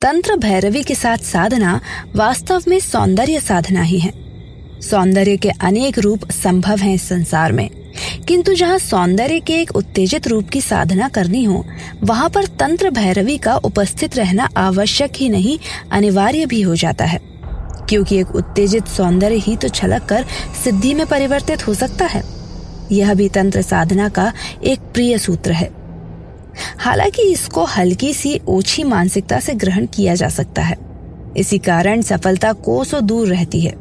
तंत्र भैरवी के साथ साधना वास्तव में सौंदर्य साधना ही है। सौंदर्य के अनेक रूप संभव हैं इस संसार में, किंतु जहाँ सौंदर्य के एक उत्तेजित रूप की साधना करनी हो, वहाँ पर तंत्र भैरवी का उपस्थित रहना आवश्यक ही नहीं, अनिवार्य भी हो जाता है, क्योंकि एक उत्तेजित सौंदर्य ही तो छलक कर सिद्धि में परिवर्तित हो सकता है। यह भी तंत्र साधना का एक प्रिय सूत्र है। हालांकि इसको हल्की सी ओछी मानसिकता से ग्रहण किया जा सकता है, इसी कारण सफलता कोसों दूर रहती है।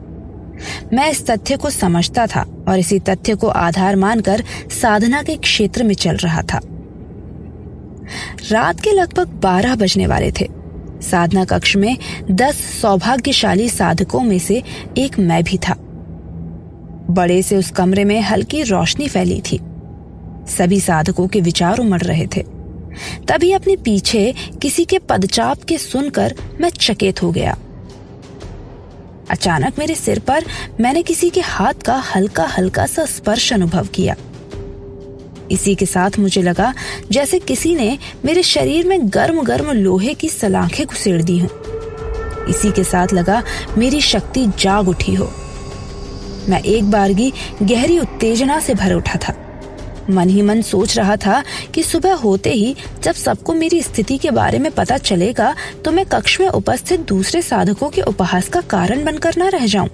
मैं इस तथ्य को समझता था और इसी तथ्य को आधार मानकर साधना के क्षेत्र में चल रहा था। रात के लगभग 12 बजने वाले थे। साधना कक्ष में 10 सौभाग्यशाली साधकों में से एक मैं भी था। बड़े से उस कमरे में हल्की रोशनी फैली थी। सभी साधकों के विचार उमड़ रहे थे। तभी अपने पीछे किसी के पदचाप के सुनकर मैं चकित हो गया। अचानक मेरे सिर पर मैंने किसी के हाथ का हल्का हल्का सा स्पर्श अनुभव किया। इसी के साथ मुझे लगा जैसे किसी ने मेरे शरीर में गर्म गर्म लोहे की सलाखें घुसेड़ दी हों। इसी के साथ लगा मेरी शक्ति जाग उठी हो। मैं एक बारगी गहरी उत्तेजना से भर उठा था। मन ही मन सोच रहा था कि सुबह होते ही जब सबको मेरी स्थिति के बारे में पता चलेगा तो मैं कक्ष में उपस्थित दूसरे साधकों के उपहास का कारण बनकर न रह जाऊं।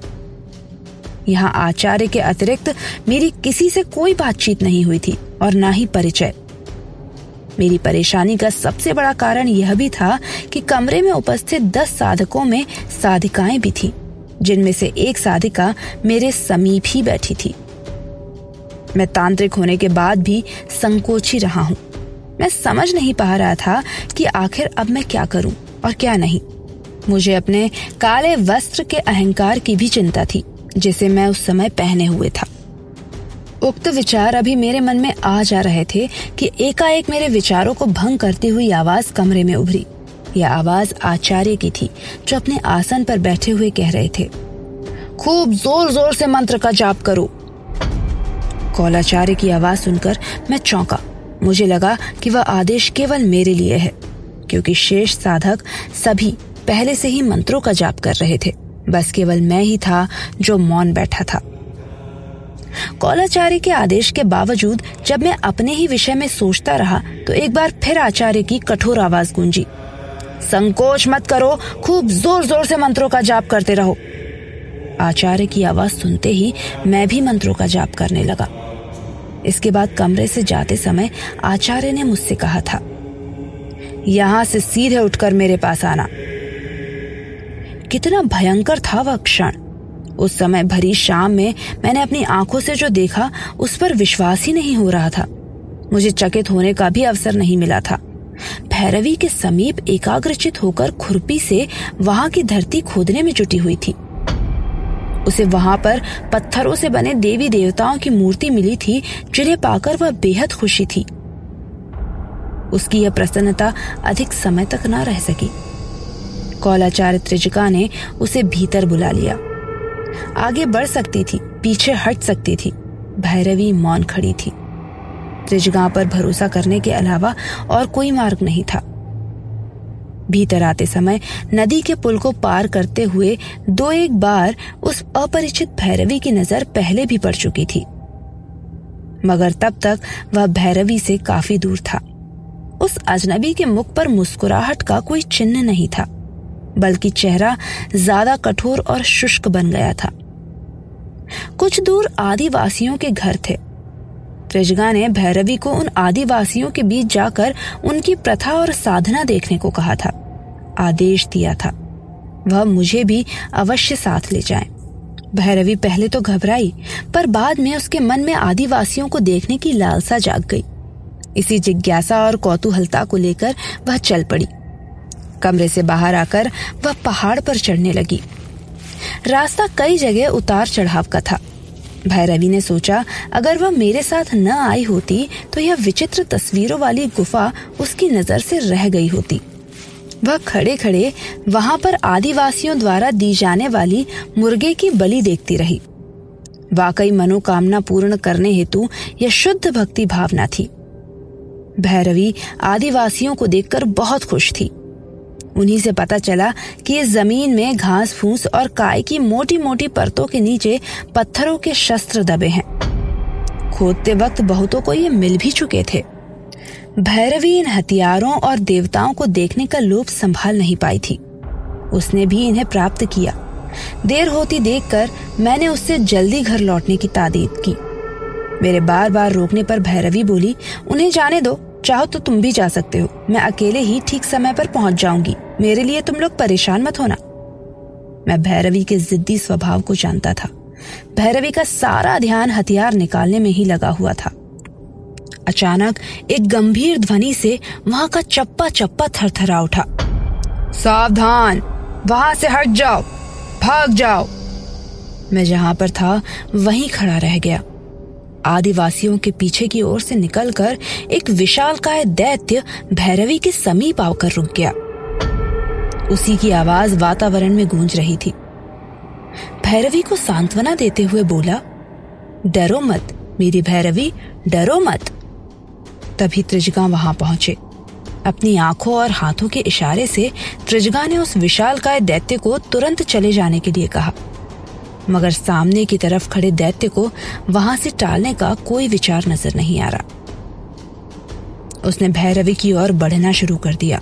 यहाँ आचार्य के अतिरिक्त मेरी किसी से कोई बातचीत नहीं हुई थी और ना ही परिचय। मेरी परेशानी का सबसे बड़ा कारण यह भी था कि कमरे में उपस्थित 10 साधकों में साधिकाएं भी थीं, जिनमें से एक साधिका मेरे समीप ही बैठी थी। मैं तांत्रिक होने के बाद भी संकोची रहा हूँ। मैं समझ नहीं पा रहा था कि आखिर अब मैं क्या करूं और क्या नहीं। मुझे अपने काले वस्त्र के अहंकार की भी चिंता थी, जिसे मैं उस समय पहने हुए था। उक्त विचार अभी मेरे मन में आ जा रहे थे कि एकाएक मेरे विचारों को भंग करती हुई आवाज कमरे में उभरी। यह आवाज आचार्य की थी, जो अपने आसन पर बैठे हुए कह रहे थे, खूब जोर जोर से मंत्र का जाप करो। कौलाचार्य की आवाज सुनकर मैं चौंका। मुझे लगा कि वह आदेश केवल मेरे लिए है, क्योंकि शेष साधक सभी पहले से ही मंत्रों का जाप कर रहे थे। बस केवल मैं ही था जो मौन बैठा था। कौलाचार्य के आदेश के बावजूद जब मैं अपने ही विषय में सोचता रहा तो एक बार फिर आचार्य की कठोर आवाज गूंजी, संकोच मत करो, खूब जोर जोर से मंत्रों का जाप करते रहो। आचार्य की आवाज सुनते ही मैं भी मंत्रों का जाप करने लगा। इसके बाद कमरे से जाते समय आचार्य ने मुझसे कहा था, यहां से सीधे उठकर मेरे पास आना। कितना भयंकर था वह क्षण। उस समय भरी शाम में मैंने अपनी आंखों से जो देखा उस पर विश्वास ही नहीं हो रहा था। मुझे चकित होने का भी अवसर नहीं मिला था। भैरवी के समीप एकाग्रचित होकर खुरपी से वहां की धरती खोदने में जुटी हुई थी। उसे वहां पर पत्थरों से बने देवी देवताओं की मूर्ति मिली थी, जिन्हें पाकर वह बेहद खुशी थी। उसकी यह प्रसन्नता अधिक समय तक न रह सकी। कौलाचार्य त्रिजगा ने उसे भीतर बुला लिया। आगे बढ़ सकती थी, पीछे हट सकती थी। भैरवी मौन खड़ी थी। त्रिजगा पर भरोसा करने के अलावा और कोई मार्ग नहीं था। भीतर आते समय नदी के पुल को पार करते हुए 2-1 बार उस अपरिचित भैरवी की नजर पहले भी पड़ चुकी थी, मगर तब तक वह भैरवी से काफी दूर था। उस अजनबी के मुख पर मुस्कुराहट का कोई चिन्ह नहीं था, बल्कि चेहरा ज्यादा कठोर और शुष्क बन गया था। कुछ दूर आदिवासियों के घर थे। त्रिजगा ने भैरवी को उन आदिवासियों के बीच जाकर उनकी प्रथा और साधना देखने को कहा था। आदेश दिया था वह मुझे भी अवश्य साथ ले जाएं। भैरवी पहले तो घबराई, पर बाद में उसके मन में आदिवासियों को देखने की लालसा जाग गई। इसी जिज्ञासा और कौतूहलता को लेकर वह चल पड़ी। कमरे से बाहर आकर वह पहाड़ पर चढ़ने लगी। रास्ता कई जगह उतार चढ़ाव का था। भैरवी ने सोचा अगर वह मेरे साथ न आई होती तो यह विचित्र तस्वीरों वाली गुफा उसकी नजर से रह गई होती। वह खड़े खड़े वहां पर आदिवासियों द्वारा दी जाने वाली मुर्गे की बलि देखती रही। वाकई मनोकामना पूर्ण करने हेतु यह शुद्ध भक्ति भावना थी। भैरवी आदिवासियों को देखकर बहुत खुश थी। उन्हीं से पता चला कि इस जमीन में घास फूस और काय की मोटी मोटी परतों के नीचे पत्थरों के शस्त्र दबे हैं। खोदते वक्त बहुतों को ये मिल भी चुके थे। भैरवी इन हथियारों और देवताओं को देखने का लोभ संभाल नहीं पाई थी। उसने भी इन्हें प्राप्त किया। देर होती देखकर मैंने उससे जल्दी घर लौटने की ताकीद की। मेरे बार बार रोकने पर भैरवी बोली, उन्हें जाने दो, चाहो तो तुम भी जा सकते हो। मैं अकेले ही ठीक समय पर पहुंच जाऊंगी। मेरे लिए तुम लोग परेशान मत होना। मैं भैरवी के जिद्दी स्वभाव को जानता था। भैरवी का सारा ध्यान हथियार निकालने में ही लगा हुआ था। अचानक एक गंभीर ध्वनि से वहां का चप्पा चप्पा थरथरा उठा। सावधान, वहां से हट जाओ, भाग जाओ। मैं जहां पर था वहीं खड़ा रह गया। आदिवासियों के पीछे की ओर से निकलकर एक विशालकाय दैत्य भैरवी के समीप आकर रुक गया। उसी की आवाज वातावरण में गूंज रही थी। भैरवी को सांत्वना देते हुए बोला, डरो मत मेरी भैरवी, डरो मत। तभी त्रिजगा वहां पहुंचे। अपनी आंखों और हाथों के इशारे से त्रिजगा ने उस विशालकाय दैत्य को तुरंत चले जाने के लिए कहा, मगर सामने की तरफ खड़े दैत्य को वहां से टालने का कोई विचार नजर नहीं आ रहा। उसने भैरवी की ओर बढ़ना शुरू कर दिया।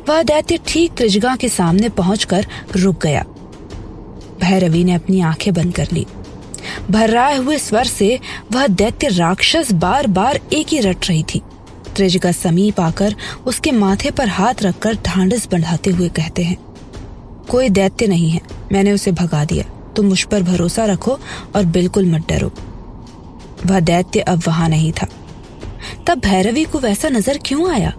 वह दैत्य ठीक त्रिजगा के सामने पहुंचकर रुक गया। भैरवी ने अपनी आंखें बंद कर ली। भर्राए हुए स्वर से वह दैत्य राक्षस बार बार एक ही रट रही थी। त्रिजगा समीप आकर उसके माथे पर हाथ रखकर ढांढस बढ़ाते हुए कहते हैं, कोई दैत्य नहीं है, मैंने उसे भगा दिया। तुम मुझ पर भरोसा रखो और बिल्कुल मत डरो। वह दैत्य अब वहां नहीं था। तब भैरवी को वैसा नजर क्यों आया?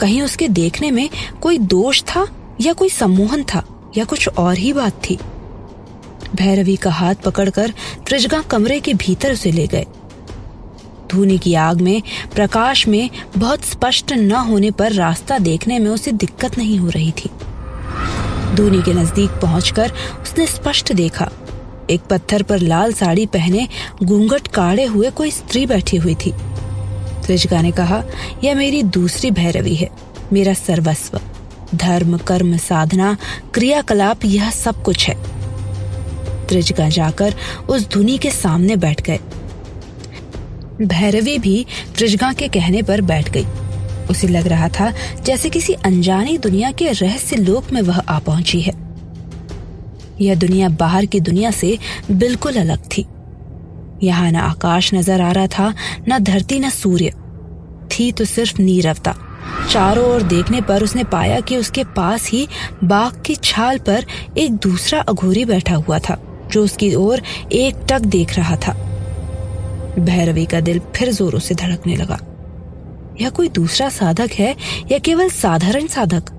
कहीं उसके देखने में कोई दोष था या कोई सम्मोहन था या कुछ और ही बात थी? भैरवी का हाथ पकड़कर त्रिजगा कमरे के भीतर उसे ले गए। धूनी की आग में, प्रकाश में बहुत स्पष्ट न होने पर रास्ता देखने में उसे दिक्कत नहीं हो रही थी। धूनी के नजदीक पहुंचकर उसने स्पष्ट देखा, एक पत्थर पर लाल साड़ी पहने घूंघट काढ़े हुए कोई स्त्री बैठी हुई थी। त्रिजगा ने कहा, यह मेरी दूसरी भैरवी है, मेरा सर्वस्व। धर्म, कर्म, साधना, क्रियाकलाप, यह सब कुछ है। त्रिजगा जाकर उस धुनी के सामने बैठ गए। भैरवी भी त्रिजगा के कहने पर बैठ गई। उसे लग रहा था जैसे किसी अनजानी दुनिया के रहस्य लोक में वह आ पहुंची है। यह दुनिया बाहर की दुनिया से बिल्कुल अलग थी। यहाँ न आकाश नजर आ रहा था, न धरती, न सूर्य। थी तो सिर्फ नीरवता। चारों ओर देखने पर उसने पाया कि उसके पास ही बाघ की छाल पर एक दूसरा अघोरी बैठा हुआ था, जो उसकी ओर एकटक देख रहा था। भैरवी का दिल फिर जोरों से धड़कने लगा। यह कोई दूसरा साधक है या केवल साधारण साधक?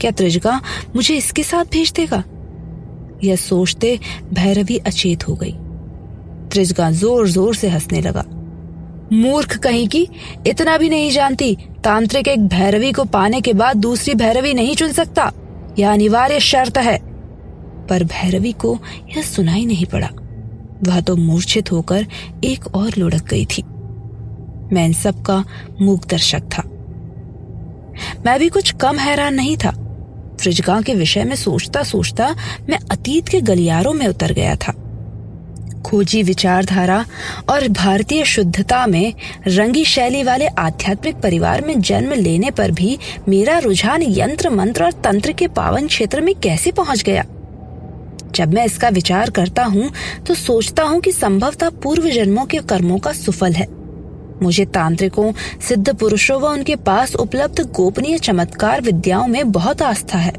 क्या त्रिजगा मुझे इसके साथ भेज देगा? यह सोचते भैरवी अचेत हो गई। त्रिजगा जोर जोर से हंसने लगा। मूर्ख कहीं की, इतना भी नहीं जानती? तांत्रिक एक भैरवी को पाने के बाद दूसरी भैरवी नहीं चुन सकता, यह अनिवार्य शर्त है। पर भैरवी को यह सुनाई नहीं पड़ा। वह तो मूर्छित होकर एक और लुढ़क गई थी। मैं इन सब का मूक दर्शक था। मैं भी कुछ कम हैरान नहीं था। त्रिजगा के विषय में सोचता सोचता मैं अतीत के गलियारों में उतर गया था। खोजी विचारधारा और भारतीय शुद्धता में रंगी शैली वाले आध्यात्मिक परिवार में जन्म लेने पर भी मेरा रुझान यंत्र मंत्र और तंत्र के पावन क्षेत्र में कैसे पहुंच गया? जब मैं इसका विचार करता हूँ तो सोचता हूँ कि संभवतः पूर्व जन्मों के कर्मों का सुफल है। मुझे तांत्रिकों, सिद्ध पुरुषों व उनके पास उपलब्ध गोपनीय चमत्कार विद्याओं में बहुत आस्था है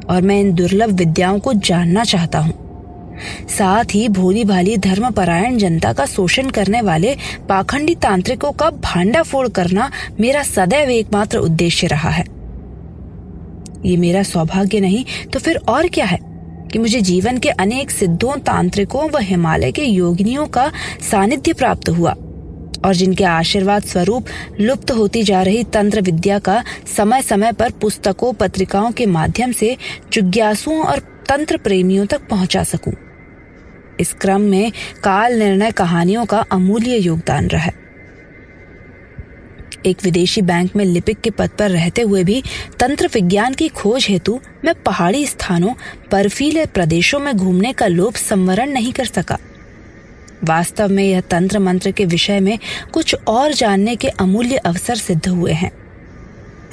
और मैं इन दुर्लभ विद्याओं को जानना चाहता हूँ। साथ ही भोली भाली धर्मपरायण जनता का शोषण करने वाले पाखंडी तांत्रिकों का भांडाफोड़ करना मेरा सदैव एकमात्र उद्देश्य रहा है। ये मेरा सौभाग्य नहीं तो फिर और क्या है कि मुझे जीवन के अनेक सिद्धों, तांत्रिकों व हिमालय के योगिनियों का सानिध्य प्राप्त हुआ और जिनके आशीर्वाद स्वरूप लुप्त होती जा रही तंत्र विद्या का समय समय पर पुस्तकों, पत्रिकाओं के माध्यम से जिज्ञासुओं और तंत्र प्रेमियों तक पहुंचा सकूं। इस क्रम में काल निर्णय कहानियों का अमूल्य योगदान रहा है। एक विदेशी बैंक में लिपिक के पद पर रहते हुए भी तंत्र विज्ञान की खोज हेतु मैं पहाड़ी स्थानों, बर्फीले प्रदेशों में घूमने का लोभ संवरण नहीं कर सका। वास्तव में यह तंत्र मंत्र के विषय में कुछ और जानने के अमूल्य अवसर सिद्ध हुए हैं।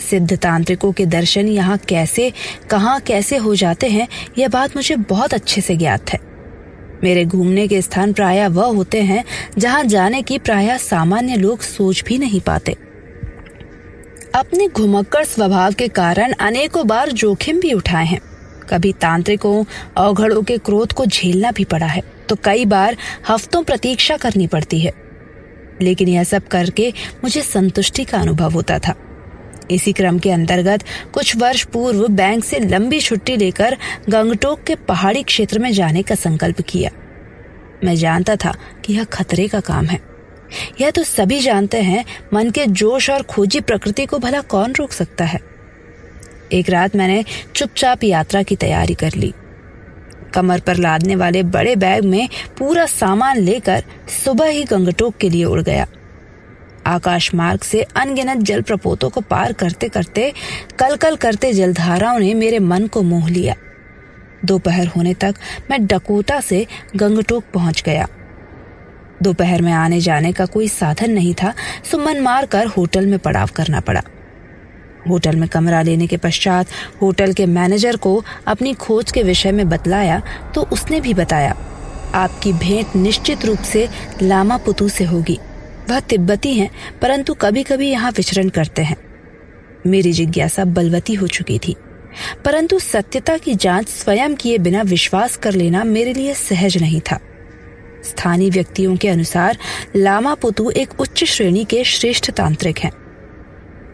सिद्ध तांत्रिकों के दर्शन यहाँ कैसे, कहाँ कैसे हो जाते हैं, यह बात मुझे बहुत अच्छे से ज्ञात है। मेरे घूमने के स्थान प्रायः वह होते हैं जहाँ जाने की प्रायः सामान्य लोग सोच भी नहीं पाते। अपने घुमक्कड़ स्वभाव के कारण अनेकों बार जोखिम भी उठाए हैं। कभी तांत्रिकों, अवघड़ों के क्रोध को झेलना भी पड़ा है, तो कई बार हफ्तों प्रतीक्षा करनी पड़ती है। लेकिन यह सब करके मुझे संतुष्टि का अनुभव होता था। इसी क्रम के अंतर्गत कुछ वर्ष पूर्व बैंक से लंबी छुट्टी लेकर गंगटोक के पहाड़ी क्षेत्र में जाने का संकल्प किया। मैं जानता था कि यह खतरे का काम है। यह तो सभी जानते हैं, मन के जोश और खोजी प्रकृति को भला कौन रोक सकता है। एक रात मैंने चुपचाप यात्रा की तैयारी कर ली। कमर पर लादने वाले बड़े बैग में पूरा सामान लेकर सुबह ही गंगटोक के लिए उड़ गया। आकाश मार्ग से अनगिनत जल प्रपोतों को पार करते करते कलकल करते जलधाराओं ने मेरे मन को मोह लिया। दोपहर होने तक मैं डकोटा से गंगटोक पहुंच गया। दोपहर में आने जाने का कोई साधन नहीं था, सो मन मार कर होटल में पड़ाव करना पड़ा। होटल में कमरा लेने के पश्चात होटल के मैनेजर को अपनी खोज के विषय में बतलाया तो उसने भी बताया, आपकी भेंट निश्चित रूप से लामा पुतू से होगी। वह तिब्बती हैं, परंतु कभी कभी यहाँ विचरण करते हैं। मेरी जिज्ञासा बलवती हो चुकी थी, परंतु सत्यता की जांच स्वयं किए बिना विश्वास कर लेना मेरे लिए सहज नहीं था। स्थानीय व्यक्तियों के अनुसार लामा पुतू एक उच्च श्रेणी के श्रेष्ठ तांत्रिक हैं।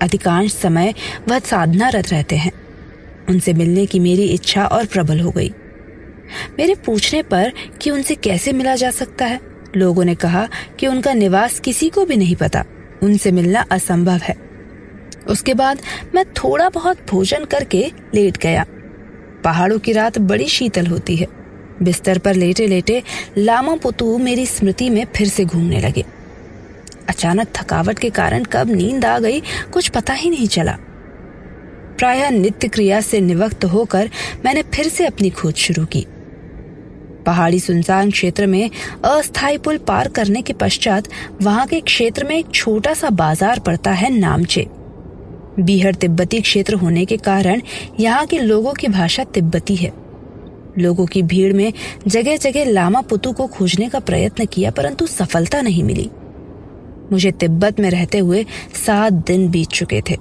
अधिकांश समय वह साधनारत रहते हैं। उनसे मिलने की मेरी इच्छा और प्रबल हो गई। मेरे पूछने पर कि उनसे कैसे मिला जा सकता है, लोगों ने कहा कि उनका निवास किसी को भी नहीं पता, उनसे मिलना असंभव है। उसके बाद मैं थोड़ा बहुत भोजन करके लेट गया। पहाड़ों की रात बड़ी शीतल होती है। बिस्तर पर लेटे लेटे लामा पुतू मेरी स्मृति में फिर से घूमने लगे। अचानक थकावट के कारण कब नींद आ गई कुछ पता ही नहीं चला। प्रायः नित्य क्रिया से निवृत्त होकर मैंने फिर से अपनी खोज शुरू की। पहाड़ी सुनसान क्षेत्र में अस्थायी पुल पार करने के पश्चात वहां के क्षेत्र में एक छोटा सा बाजार पड़ता है नामचे। बीहड़ तिब्बती क्षेत्र होने के कारण यहाँ के लोगों की भाषा तिब्बती है। लोगों की भीड़ में जगह जगह लामा पुतू को खोजने का प्रयत्न किया, परंतु सफलता नहीं मिली। मुझे तिब्बत में रहते हुए 7 दिन बीत चुके थे।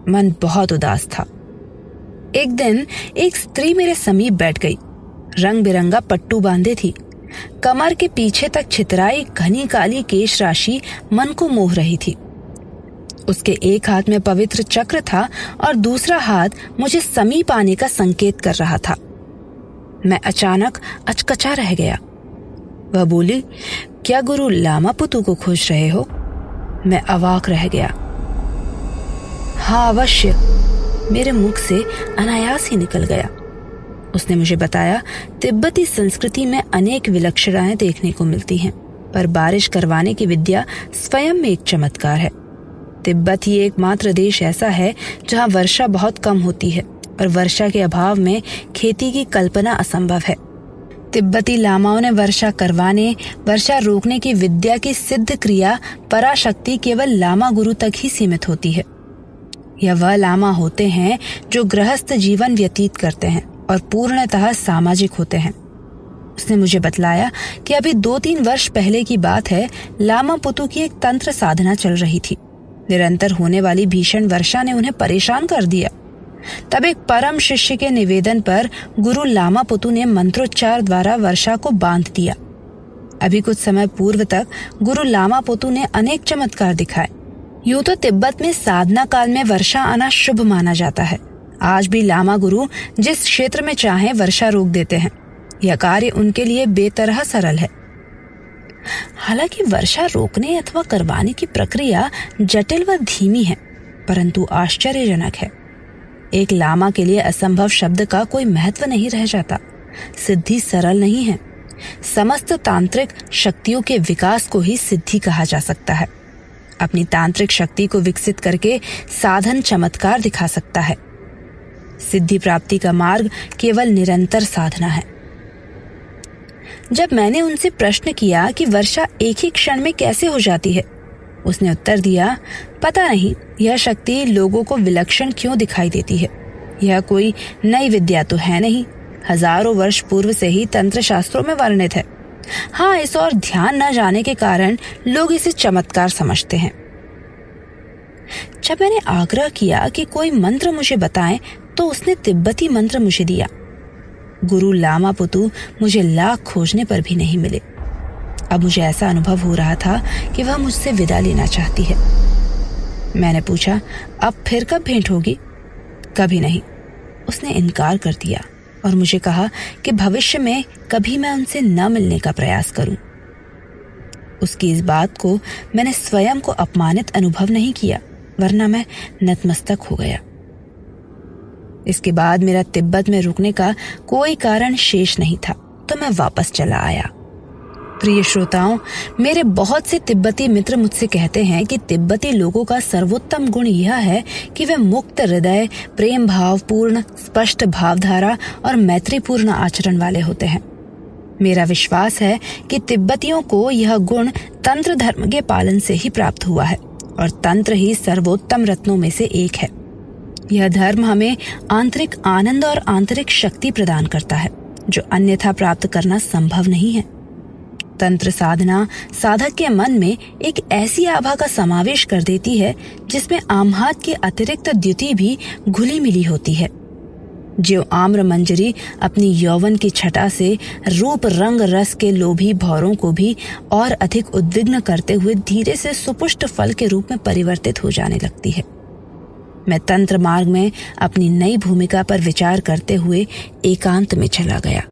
मन बहुत उदास था। एक दिन एक स्त्री मेरे समीप बैठ गई। रंग बिरंगा पट्टू बांधे थी। कमर के पीछे तक छितराई घनी काली केश राशि मन को मोह रही थी। उसके एक हाथ में पवित्र चक्र था और दूसरा हाथ मुझे समीप आने का संकेत कर रहा था। मैं अचानक अचकचा रह गया। वह बोली, क्या गुरु लामा पुतू को खोज रहे हो? मैं अवाक रह गया। हाँ अवश्य, मेरे मुख से अनायास ही निकल गया। उसने मुझे बताया, तिब्बती संस्कृति में अनेक विलक्षणताएं देखने को मिलती हैं, पर बारिश करवाने की विद्या स्वयं में एक चमत्कार है। तिब्बत ही एकमात्र देश ऐसा है जहां वर्षा बहुत कम होती है और वर्षा के अभाव में खेती की कल्पना असंभव है। तिब्बती लामाओं ने वर्षा करवाने, वर्षा रोकने की विद्या की सिद्ध क्रिया पराशक्ति केवल लामा गुरु तक ही सीमित होती है। यह वह लामा होते हैं जो गृहस्थ जीवन व्यतीत करते हैं और पूर्णतः सामाजिक होते हैं। उसने मुझे बतलाया कि अभी 2-3 वर्ष पहले की बात है, लामा पुतू की एक तंत्र साधना चल रही थी। निरंतर होने वाली भीषण वर्षा ने उन्हें परेशान कर दिया। तब एक परम शिष्य के निवेदन पर गुरु लामा पुतू ने मंत्रोच्चार द्वारा वर्षा को बांध दिया। अभी कुछ समय पूर्व तक गुरु लामा पुतू ने अनेक चमत्कार दिखाए। यूं तो तिब्बत में साधना काल में वर्षा आना शुभ माना जाता है। आज भी लामा गुरु जिस क्षेत्र में चाहे वर्षा रोक देते हैं। यह कार्य उनके लिए बेतरह सरल है। हालांकि वर्षा रोकने अथवा करवाने की प्रक्रिया जटिल व धीमी है, परंतु आश्चर्यजनक है। एक लामा के लिए असंभव शब्द का कोई महत्व नहीं रह जाता। सिद्धि सरल नहीं है। समस्त तांत्रिक शक्तियों के विकास को ही सिद्धि कहा जा सकता है। अपनी तांत्रिक शक्ति को विकसित करके साधन चमत्कार दिखा सकता है। सिद्धि प्राप्ति का मार्ग केवल निरंतर साधना है। जब मैंने उनसे प्रश्न किया कि वर्षा एक ही क्षण में कैसे हो जाती है, उसने उत्तर दिया, पता नहीं, यह शक्ति लोगों को विलक्षण क्यों दिखाई देती है। यह कोई नई विद्या तो है नहीं, हजारों वर्ष पूर्व से ही तंत्र शास्त्रों में वर्णित है। हाँ, इस और ध्यान न जाने के कारण लोग इसे चमत्कार समझते हैं। जब मैंने आग्रह किया कि कोई मंत्र मुझे बताएं, तो उसने तिब्बती मंत्र मुझे दिया। गुरु लामा पुतु मुझे लाख खोजने पर भी नहीं मिले। अब मुझे ऐसा अनुभव हो रहा था कि वह मुझसे विदा लेना चाहती है। मैंने पूछा, अब फिर कब भेंट होगी? कभी नहीं, उसने इनकार कर दिया और मुझे कहा कि भविष्य में कभी मैं उनसे न मिलने का प्रयास करूं। उसकी इस बात को मैंने स्वयं को अपमानित अनुभव नहीं किया, वरना मैं नतमस्तक हो गया। इसके बाद मेरा तिब्बत में रुकने का कोई कारण शेष नहीं था, तो मैं वापस चला आया। प्रिय श्रोताओं, मेरे बहुत से तिब्बती मित्र मुझसे कहते हैं कि तिब्बती लोगों का सर्वोत्तम गुण यह है कि वे मुक्त हृदय, प्रेम भाव पूर्ण, स्पष्ट भावधारा और मैत्रीपूर्ण आचरण वाले होते हैं। मेरा विश्वास है कि तिब्बतियों को यह गुण तंत्र धर्म के पालन से ही प्राप्त हुआ है और तंत्र ही सर्वोत्तम रत्नों में से एक है। यह धर्म हमें आंतरिक आनंद और आंतरिक शक्ति प्रदान करता है, जो अन्यथा प्राप्त करना संभव नहीं है। तंत्र साधना साधक के मन में एक ऐसी आभा का समावेश कर देती है जिसमें आम्हाद के अतिरिक्त द्युति भी घुली मिली होती है। जो आम्र मंजरी अपनी यौवन की छटा से रूप रंग रस के लोभी भौरों को भी और अधिक उद्विग्न करते हुए धीरे से सुपुष्ट फल के रूप में परिवर्तित हो जाने लगती है। मैं तंत्र मार्ग में अपनी नई भूमिका पर विचार करते हुए एकांत में चला गया।